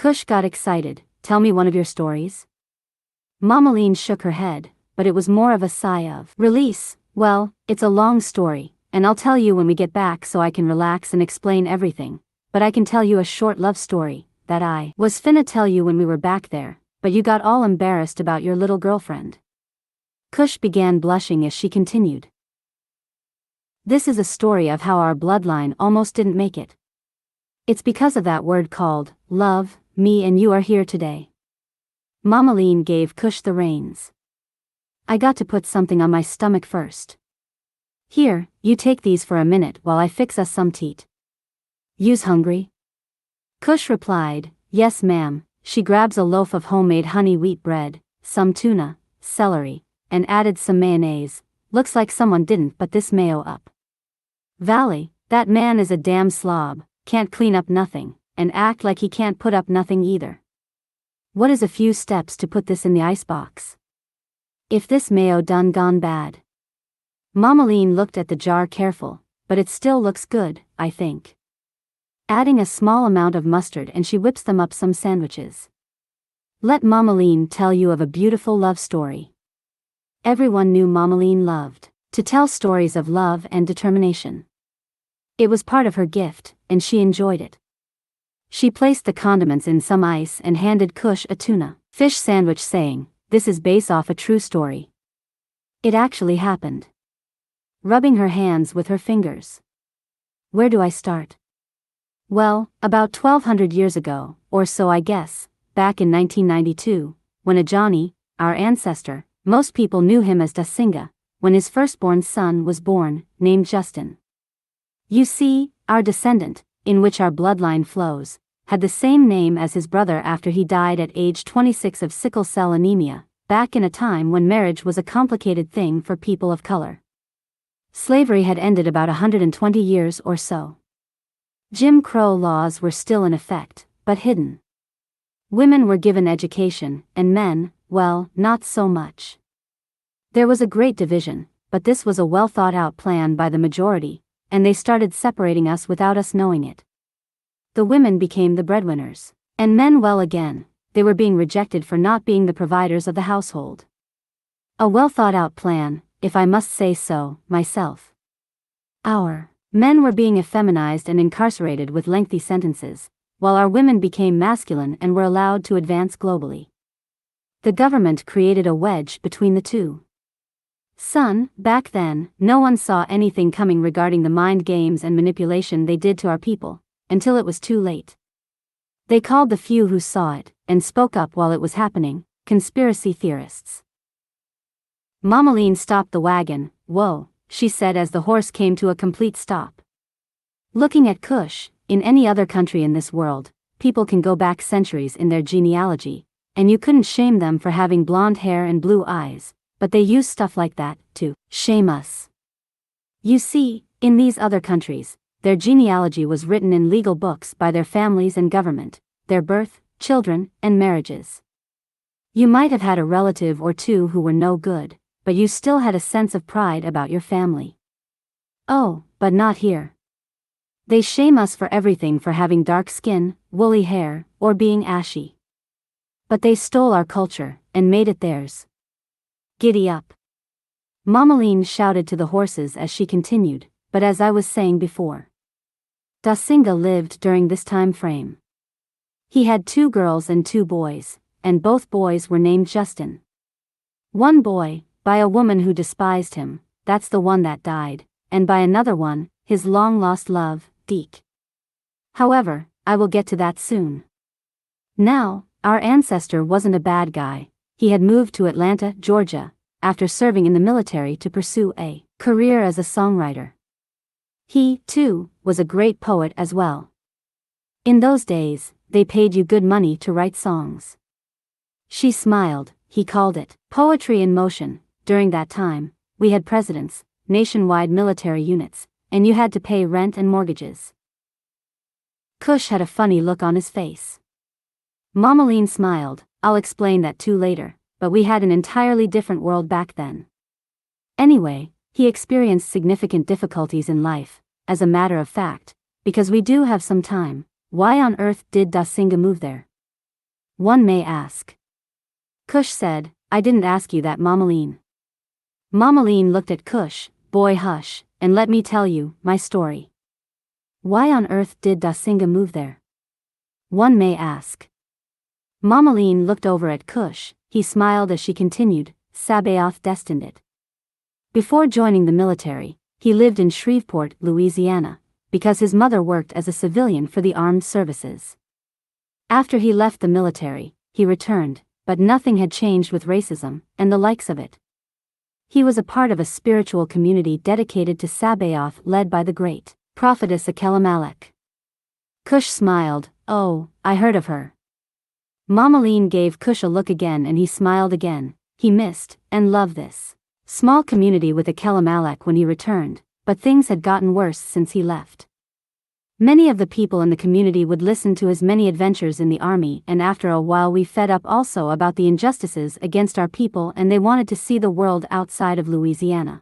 Cush got excited. Tell me one of your stories? Mammalean shook her head, but it was more of a sigh of release. Well, it's a long story, and I'll tell you when we get back so I can relax and explain everything, but I can tell you a short love story that I was finna tell you when we were back there, but you got all embarrassed about your little girlfriend. Cush began blushing as she continued. This is a story of how our bloodline almost didn't make it. It's because of that word called love, me and you are here today. Mammalean gave Cush the reins. I got to put something on my stomach first. Here, you take these for a minute while I fix us some teat. You's hungry? Cush replied, yes ma'am. She grabs a loaf of homemade honey wheat bread, some tuna, celery, and added some mayonnaise. Looks like someone didn't put this mayo up. Valley, that man is a damn slob, can't clean up nothing, and act like he can't put up nothing either. What is a few steps to put this in the icebox? If this mayo done gone bad. Mammalean looked at the jar careful, but it still looks good, I think. Adding a small amount of mustard and she whips them up some sandwiches. Let Mammalean tell you of a beautiful love story. Everyone knew Mammalean loved to tell stories of love and determination. It was part of her gift, and she enjoyed it. She placed the condiments in some ice and handed Cush a tuna fish sandwich saying, this is based off a true story. It actually happened. Rubbing her hands with her fingers. Where do I start? Well, about 1200 years ago, or so I guess, back in 1992, when Ajani, our ancestor, most people knew him as Dasinga, when his firstborn son was born, named Justin. You see, our descendant, in which our bloodline flows, had the same name as his brother after he died at age 26 of sickle cell anemia, back in a time when marriage was a complicated thing for people of color. Slavery had ended about 120 years or so. Jim Crow laws were still in effect, but hidden. Women were given education, and men, well, not so much. There was a great division, but this was a well-thought-out plan by the majority, and they started separating us without us knowing it. The women became the breadwinners, and men, well again, they were being rejected for not being the providers of the household. A well-thought-out plan, if I must say so, myself. Our men were being effeminized and incarcerated with lengthy sentences, while our women became masculine and were allowed to advance globally. The government created a wedge between the two. Son, back then, no one saw anything coming regarding the mind games and manipulation they did to our people, until it was too late. They called the few who saw it, and spoke up while it was happening, conspiracy theorists. Mammalean stopped the wagon. Whoa, she said as the horse came to a complete stop. Looking at Cush, in any other country in this world, people can go back centuries in their genealogy, and you couldn't shame them for having blonde hair and blue eyes, but they use stuff like that to shame us. You see, in these other countries, their genealogy was written in legal books by their families and government, their birth, children, and marriages. You might have had a relative or two who were no good, but you still had a sense of pride about your family. Oh, but not here. They shame us for everything, for having dark skin, woolly hair, or being ashy. But they stole our culture, and made it theirs. Giddy up. Mammalean shouted to the horses as she continued, but as I was saying before, Dasinga lived during this time frame. He had 2 girls and 2 boys, and both boys were named Justin. One boy, by a woman who despised him, that's the one that died, and by another one, his long-lost love, Deke. However, I will get to that soon. Now, our ancestor wasn't a bad guy. He had moved to Atlanta, Georgia, after serving in the military to pursue a career as a songwriter. He, too, was a great poet as well. In those days, they paid you good money to write songs. She smiled. He called it poetry in motion. During that time, we had presidents, nationwide military units, and you had to pay rent and mortgages. Cush had a funny look on his face. Mammalean smiled. I'll explain that too later, but we had an entirely different world back then. Anyway, he experienced significant difficulties in life, as a matter of fact, because we do have some time. Why on earth did Dasinga move there? one may ask. Cush said, I didn't ask you that, Mammalean. Mammalean looked at Cush, boy hush, and let me tell you my story. Why on earth did Dasinga move there? One may ask. Mammalean looked over at Cush, he smiled as she continued, Sabaoth destined it. Before joining the military, he lived in Shreveport, Louisiana, because his mother worked as a civilian for the armed services. After he left the military, he returned, but nothing had changed with racism, and the likes of it. He was a part of a spiritual community dedicated to Sabaoth led by the great prophetess Elimelech. Cush smiled, oh, I heard of her. Mammalean gave Cush a look again and he smiled again. He missed, and loved this small community with Elimelech when he returned, but things had gotten worse since he left. Many of the people in the community would listen to his many adventures in the army, and after a while we fed up also about the injustices against our people and they wanted to see the world outside of Louisiana.